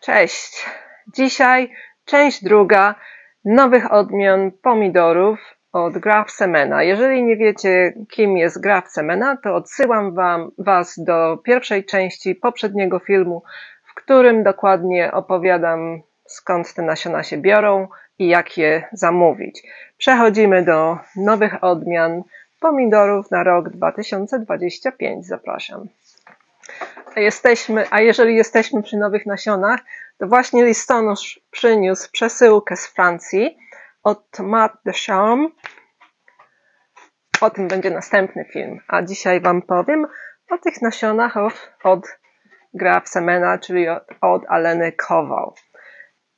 Cześć! Dzisiaj część druga nowych odmian pomidorów od Graf Semena. Jeżeli nie wiecie, kim jest Graf Semena, to odsyłam Was do pierwszej części poprzedniego filmu, w którym dokładnie opowiadam, skąd te nasiona się biorą i jak je zamówić. Przechodzimy do nowych odmian pomidorów na rok 2025. Zapraszam. A jeżeli jesteśmy przy nowych nasionach, to właśnie listonosz przyniósł przesyłkę z Francji od Tomate de Charme. O tym będzie następny film, a dzisiaj Wam powiem o tych nasionach od Graf Semena, czyli od Aleny Kowal.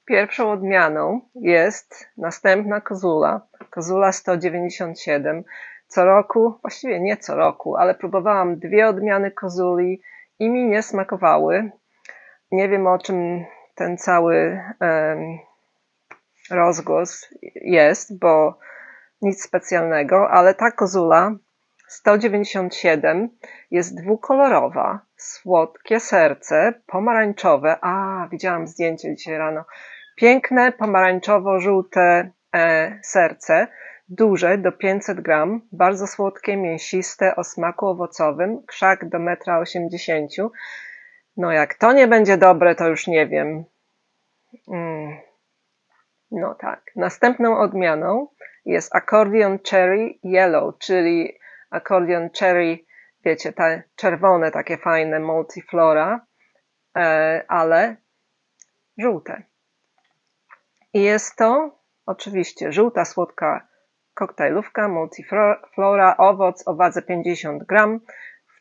Pierwszą odmianą jest następna kozula 197. Co roku, właściwie nie co roku, ale próbowałam dwie odmiany kozuli i mi nie smakowały. Nie wiem, o czym ten cały rozgłos jest, bo nic specjalnego, ale ta kozula 197 jest dwukolorowa, słodkie serce, pomarańczowe. Widziałam zdjęcie dzisiaj rano. Piękne, pomarańczowo-żółte serce, duże, do 500 gram, bardzo słodkie, mięsiste, o smaku owocowym, krzak do 1,80 m. No jak to nie będzie dobre, to już nie wiem. No tak. Następną odmianą jest Accordion Cherry Yellow, czyli Accordion Cherry, wiecie, te czerwone, takie fajne multiflora, ale żółte. I jest to oczywiście żółta, słodka koktajlówka, multiflora, owoc o wadze 50 gram.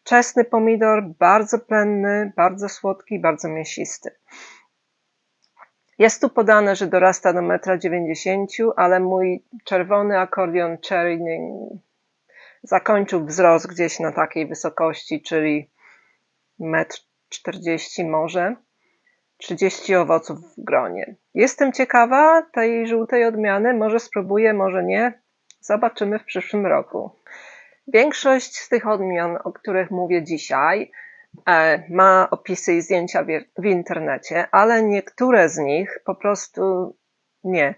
Wczesny pomidor, bardzo plenny, bardzo słodki, bardzo mięsisty. Jest tu podane, że dorasta do 1,90 m, ale mój czerwony Accordion Cherry zakończył wzrost gdzieś na takiej wysokości, czyli 1,40 m może. 30 owoców w gronie. Jestem ciekawa tej żółtej odmiany, może spróbuję, może nie. Zobaczymy w przyszłym roku. Większość z tych odmian, o których mówię dzisiaj, ma opisy i zdjęcia w internecie, ale niektóre z nich po prostu nie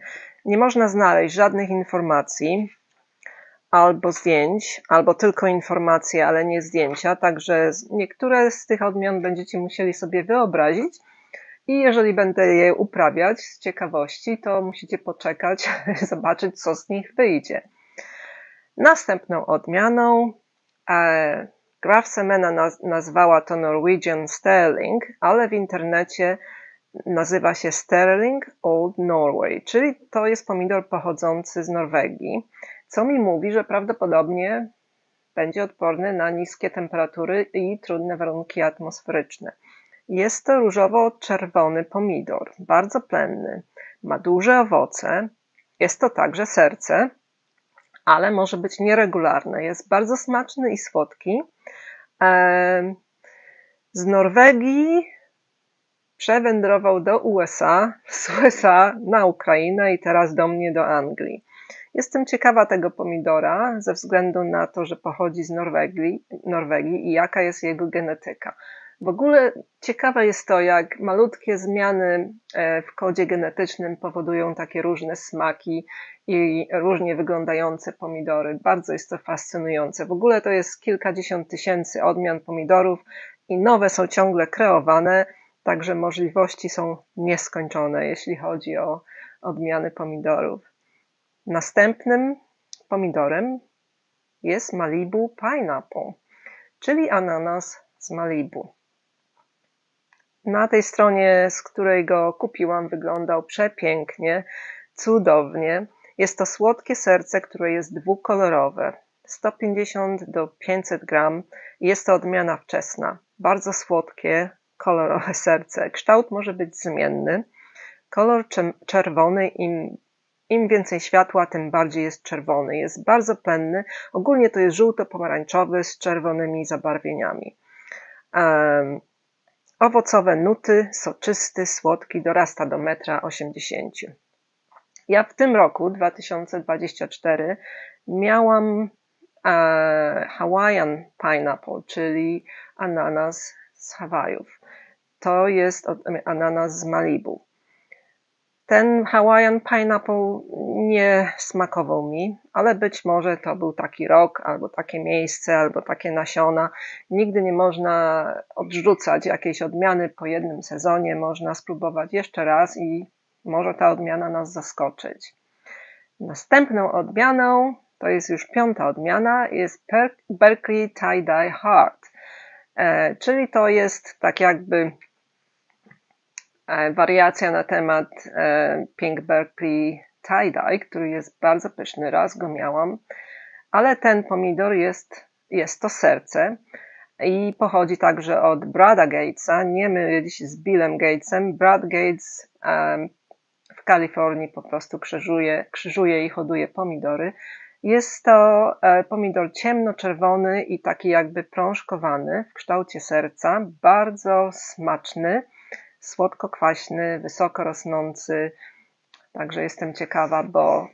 można znaleźć żadnych informacji albo zdjęć, albo tylko informacje, ale nie zdjęcia, także niektóre z tych odmian będziecie musieli sobie wyobrazić i jeżeli będę je uprawiać z ciekawości, to musicie poczekać, zobaczyć, co z nich wyjdzie. Następną odmianą Graf Semena nazwała to Norwegian Sterling, ale w internecie nazywa się Sterling Old Norway, czyli to jest pomidor pochodzący z Norwegii, co mi mówi, że prawdopodobnie będzie odporny na niskie temperatury i trudne warunki atmosferyczne. Jest to różowo-czerwony pomidor, bardzo plenny, ma duże owoce, jest to także serce, ale może być nieregularny. Jest bardzo smaczny i słodki. Z Norwegii przewędrował do USA, z USA na Ukrainę i teraz do mnie do Anglii. Jestem ciekawa tego pomidora ze względu na to, że pochodzi z Norwegii i jaka jest jego genetyka. W ogóle ciekawe jest to, jak malutkie zmiany w kodzie genetycznym powodują takie różne smaki i różnie wyglądające pomidory. Bardzo jest to fascynujące. W ogóle to jest kilkadziesiąt tysięcy odmian pomidorów i nowe są ciągle kreowane, także możliwości są nieskończone, jeśli chodzi o odmiany pomidorów. Następnym pomidorem jest Malibu Pineapple, czyli ananas z Malibu. Na tej stronie, z której go kupiłam, wyglądał przepięknie, cudownie. Jest to słodkie serce, które jest dwukolorowe. 150 do 500 gram. Jest to odmiana wczesna. Bardzo słodkie, kolorowe serce. Kształt może być zmienny. Kolor czerwony, im więcej światła, tym bardziej jest czerwony. Jest bardzo plenny. Ogólnie to jest żółto-pomarańczowy z czerwonymi zabarwieniami. Owocowe nuty, soczysty, słodki, dorasta do 1,80 m. Ja w tym roku, 2024, miałam Hawaiian Pineapple, czyli ananas z Hawajów. to jest ananas z Malibu. Ten Hawaiian Pineapple nie smakował mi, ale być może to był taki rok, albo takie miejsce, albo takie nasiona. Nigdy nie można odrzucać jakiejś odmiany po jednym sezonie, można spróbować jeszcze raz i może ta odmiana nas zaskoczyć. Następną odmianą, to jest już 5. odmiana, jest Berkeley Tie-Dye Heart, czyli to jest tak jakby wariacja na temat Pink Berkeley Tie-Dye, który jest bardzo pyszny, raz go miałam, ale ten pomidor jest to serce i pochodzi także od Brada Gatesa, nie mylić z Billem Gatesem. Brad Gates w Kalifornii po prostu krzyżuje i hoduje pomidory. Jest to pomidor ciemnoczerwony i taki jakby prążkowany w kształcie serca, bardzo smaczny, słodko-kwaśny, wysoko rosnący. Także jestem ciekawa, bo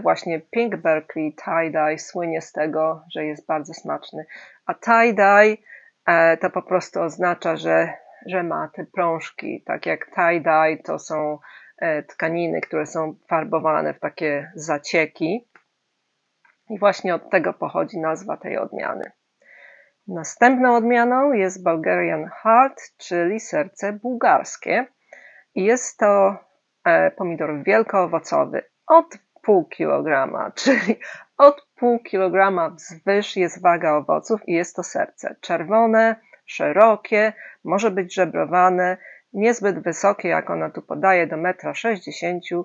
właśnie Pink Berkeley Tie-Dye słynie z tego, że jest bardzo smaczny. A tie-dye to po prostu oznacza, że ma te prążki. Tak jak tie-dye to są tkaniny, które są farbowane w takie zacieki. I właśnie od tego pochodzi nazwa tej odmiany. Następną odmianą jest Bulgarian Heart, czyli serce bułgarskie. I jest to pomidor wielkoowocowy od pół kilograma, czyli od pół kilograma wzwyż jest waga owoców i jest to serce. Czerwone, szerokie, może być żebrowane, niezbyt wysokie, jak ona tu podaje, do 1,60 m,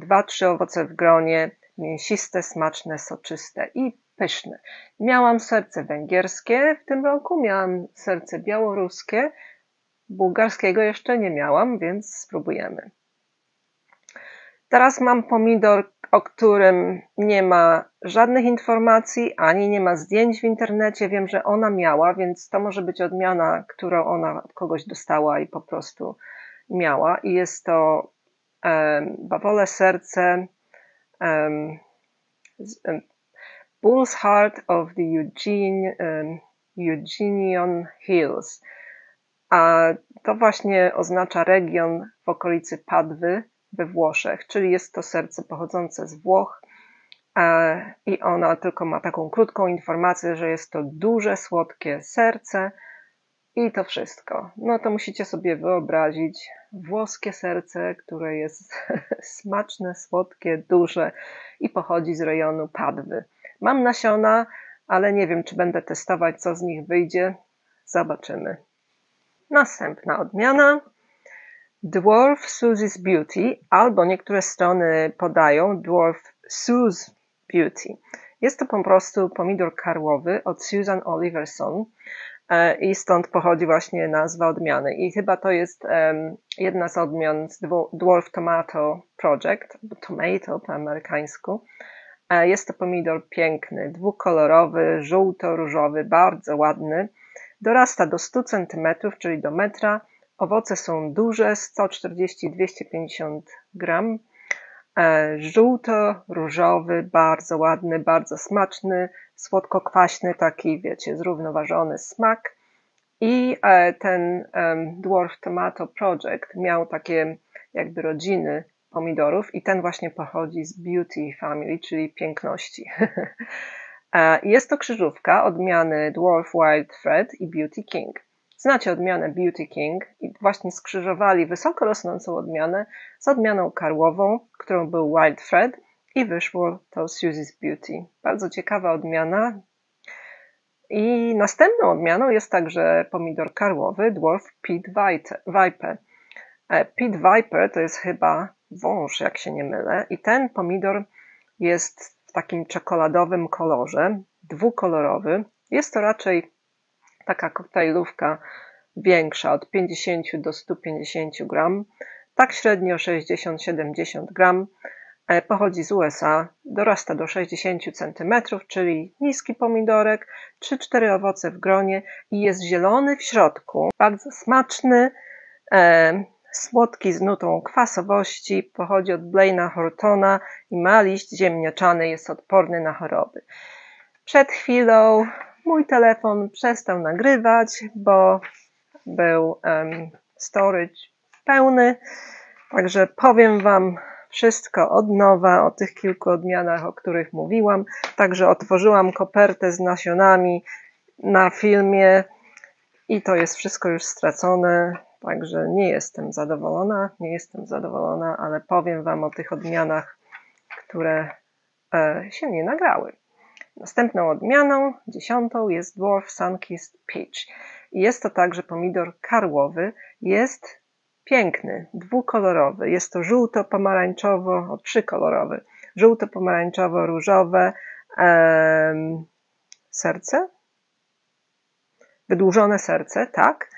2-3 owoce w gronie, mięsiste, smaczne, soczyste i pyszne. Miałam serce węgierskie w tym roku, miałam serce białoruskie, bułgarskiego jeszcze nie miałam, więc spróbujemy. Teraz mam pomidor, o którym nie ma żadnych informacji, ani nie ma zdjęć w internecie. Wiem, że ona miała, więc to może być odmiana, którą ona od kogoś dostała i po prostu miała. I jest to bawole serce Bull's Heart of the Eugenian Hills. A to właśnie oznacza region w okolicy Padwy we Włoszech, czyli jest to serce pochodzące z Włoch i ona tylko ma taką krótką informację, że jest to duże, słodkie serce i to wszystko. No to musicie sobie wyobrazić włoskie serce, które jest smaczne, słodkie, duże i pochodzi z rejonu Padwy. Mam nasiona, ale nie wiem, czy będę testować, co z nich wyjdzie. Zobaczymy. Następna odmiana Dwarf Susie's Beauty, albo niektóre strony podają Dwarf Sue's Beauty. Jest to po prostu pomidor karłowy od Susan Oliverson i stąd pochodzi właśnie nazwa odmiany. I chyba to jest jedna z odmian z Dwarf Tomato Project, tomato po amerykańsku. Jest to pomidor piękny, dwukolorowy, żółto-różowy, bardzo ładny. Dorasta do 100 cm, czyli do metra. Owoce są duże, 140-250 gram. Żółto-różowy, bardzo ładny, bardzo smaczny, słodko-kwaśny, taki, wiecie, zrównoważony smak. I ten Dwarf Tomato Project miał takie jakby rodziny pomidorów i ten właśnie pochodzi z Beauty Family, czyli piękności. Jest to krzyżówka odmiany Dwarf Wild Thread i Beauty King. Znacie odmianę Beauty King i właśnie skrzyżowali wysoko rosnącą odmianę z odmianą karłową, którą był Wild Thread i wyszło to Susie's Beauty. Bardzo ciekawa odmiana. I następną odmianą jest także pomidor karłowy Dwarf Pied Viper. Pied Viper to jest chyba wąż, jak się nie mylę. I ten pomidor jest w takim czekoladowym kolorze, dwukolorowy. Jest to raczej taka koktajlówka większa, od 50 do 150 gram. Tak średnio 60-70 gram. Pochodzi z USA, dorasta do 60 cm, czyli niski pomidorek, 3-4 owoce w gronie i jest zielony w środku. Bardzo smaczny, słodki z nutą kwasowości, pochodzi od Blaina Hortona i ma liść ziemniaczany, jest odporny na choroby. Przed chwilą mój telefon przestał nagrywać, bo był storage pełny. Także powiem Wam wszystko od nowa o tych kilku odmianach, o których mówiłam. Także otworzyłam kopertę z nasionami na filmie i to jest wszystko już stracone. Także nie jestem zadowolona, ale powiem Wam o tych odmianach, które się nie nagrały. Następną odmianą, 10, jest Dwarf Sunkissed Peach. Jest to także pomidor karłowy. Jest piękny, dwukolorowy. Jest to żółto-pomarańczowo, trzykolorowy. Żółto-pomarańczowo-różowe serce. Wydłużone serce, tak.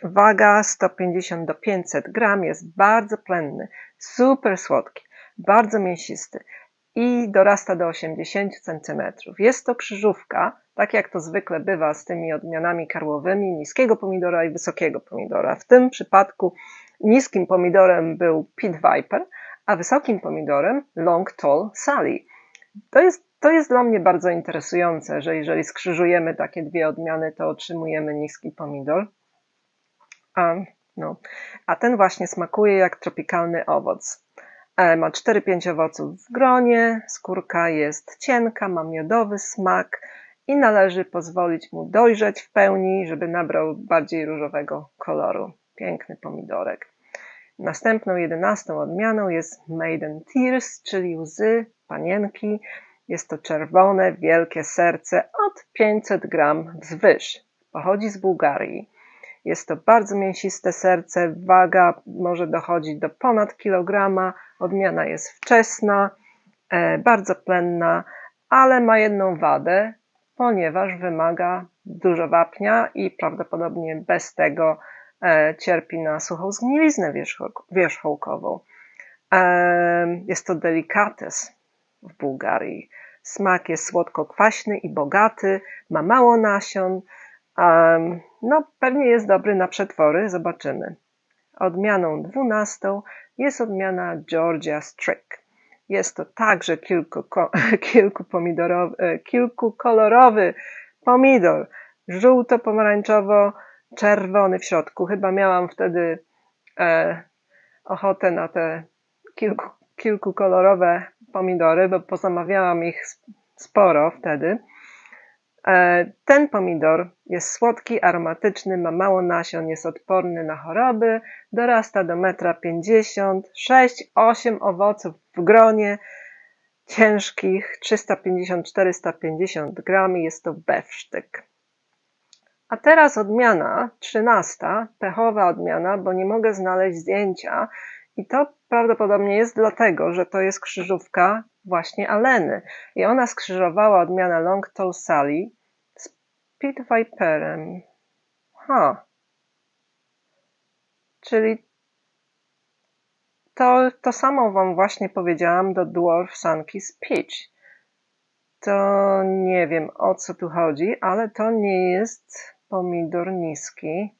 Waga 150 do 500 gram. Jest bardzo plenny, super słodki, bardzo mięsisty i dorasta do 80 cm. Jest to krzyżówka, tak jak to zwykle bywa z tymi odmianami karłowymi, niskiego pomidora i wysokiego pomidora. W tym przypadku niskim pomidorem był Pit Viper, a wysokim pomidorem Long Tall Sally. To jest dla mnie bardzo interesujące, że jeżeli skrzyżujemy takie dwie odmiany, to otrzymujemy niski pomidor. A ten właśnie smakuje jak tropikalny owoc. Ma 4-5 owoców w gronie, skórka jest cienka, ma miodowy smak i należy pozwolić mu dojrzeć w pełni, żeby nabrał bardziej różowego koloru. Piękny pomidorek. Następną 11 odmianą jest Maiden Tears, czyli łzy panienki. Jest to czerwone, wielkie serce od 500 gram wzwyż. Pochodzi z Bułgarii. Jest to bardzo mięsiste serce, waga może dochodzić do ponad kilograma, odmiana jest wczesna, bardzo plenna, ale ma jedną wadę, ponieważ wymaga dużo wapnia i prawdopodobnie bez tego cierpi na suchą zgniliznę wierzchołkową. Jest to delikates w Bułgarii. Smak jest słodko-kwaśny i bogaty, ma mało nasion. Pewnie jest dobry na przetwory, zobaczymy. Odmianą 12 jest odmiana Georgia Strick. Jest to także kilkukolorowy pomidor, żółto-pomarańczowo-czerwony w środku. Chyba miałam wtedy ochotę na te kilkukolorowe pomidory, bo pozamawiałam ich sporo wtedy. Ten pomidor jest słodki, aromatyczny, ma mało nasion, jest odporny na choroby, dorasta do 1,50 m, 6-8 owoców w gronie, ciężkich 350-450 gram, jest to bewsztyk. A teraz odmiana 13, pechowa odmiana, bo nie mogę znaleźć zdjęcia i to prawdopodobnie jest dlatego, że to jest krzyżówka właśnie Aleny i ona skrzyżowała odmianę Long Tall Sally z Pit Viperem. Czyli to samo Wam właśnie powiedziałam do Dwarf Sunkissed Peach. To nie wiem, o co tu chodzi, ale to nie jest pomidor niski.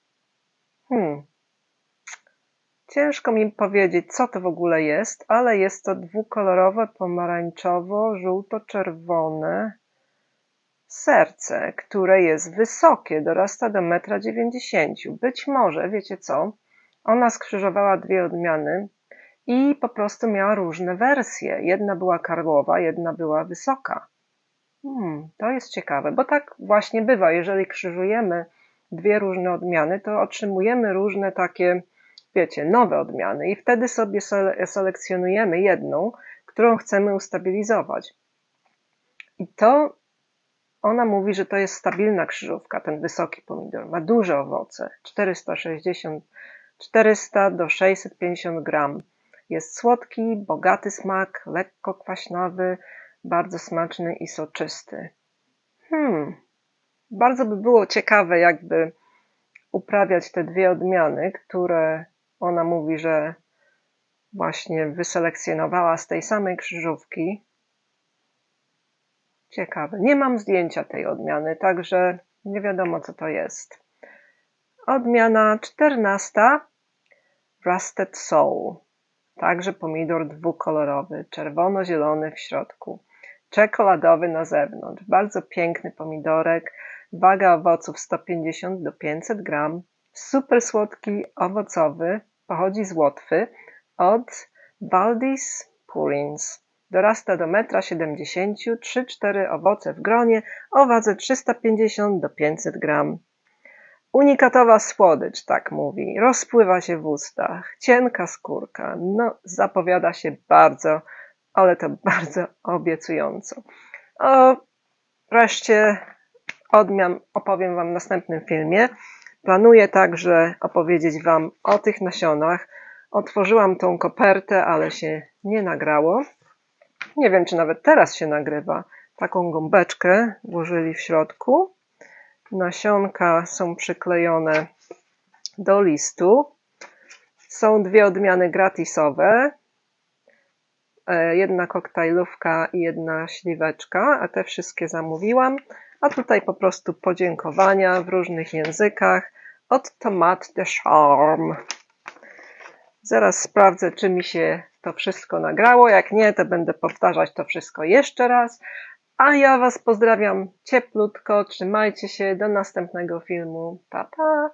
Ciężko mi powiedzieć, co to w ogóle jest, ale jest to dwukolorowe, pomarańczowo-żółto-czerwone serce, które jest wysokie, dorasta do 1,90 m. Być może, wiecie co, ona skrzyżowała dwie odmiany i po prostu miała różne wersje. Jedna była karłowa, jedna była wysoka. To jest ciekawe, bo tak właśnie bywa. Jeżeli krzyżujemy dwie różne odmiany, to otrzymujemy różne takie, wiecie, nowe odmiany i wtedy sobie selekcjonujemy jedną, którą chcemy ustabilizować. I to ona mówi, że to jest stabilna krzyżówka, ten wysoki pomidor. Ma duże owoce, 400 do 650 gram. Jest słodki, bogaty smak, lekko kwaśnowy, bardzo smaczny i soczysty. Bardzo by było ciekawe, jakby uprawiać te dwie odmiany, które ona mówi, że właśnie wyselekcjonowała z tej samej krzyżówki. Ciekawe. Nie mam zdjęcia tej odmiany, także nie wiadomo, co to jest. Odmiana 14. Rusted Soul. Także pomidor dwukolorowy, czerwono-zielony w środku, czekoladowy na zewnątrz. Bardzo piękny pomidorek. Waga owoców 150 do 500 gram. super słodki, owocowy, pochodzi z Łotwy, od Valdis purins. Dorasta do 1,70 m, 3-4 owoce w gronie o wadze 350 do 500 gram. Unikatowa słodycz, tak mówi, rozpływa się w ustach, cienka skórka, no zapowiada się bardzo, ale to bardzo obiecująco. O reszcie odmian opowiem Wam w następnym filmie. Planuję także opowiedzieć Wam o tych nasionach. Otworzyłam tą kopertę, ale się nie nagrało. Nie wiem, czy nawet teraz się nagrywa. Taką gąbeczkę włożyli w środku. Nasionka są przyklejone do listu. Są dwie odmiany gratisowe. Jedna koktajlówka i jedna śliweczka, a te wszystkie zamówiłam. A tutaj po prostu podziękowania w różnych językach od Tomate de Charme. Zaraz sprawdzę, czy mi się to wszystko nagrało. Jak nie, to będę powtarzać to wszystko jeszcze raz. A ja Was pozdrawiam cieplutko. Trzymajcie się. Do następnego filmu. Pa, pa!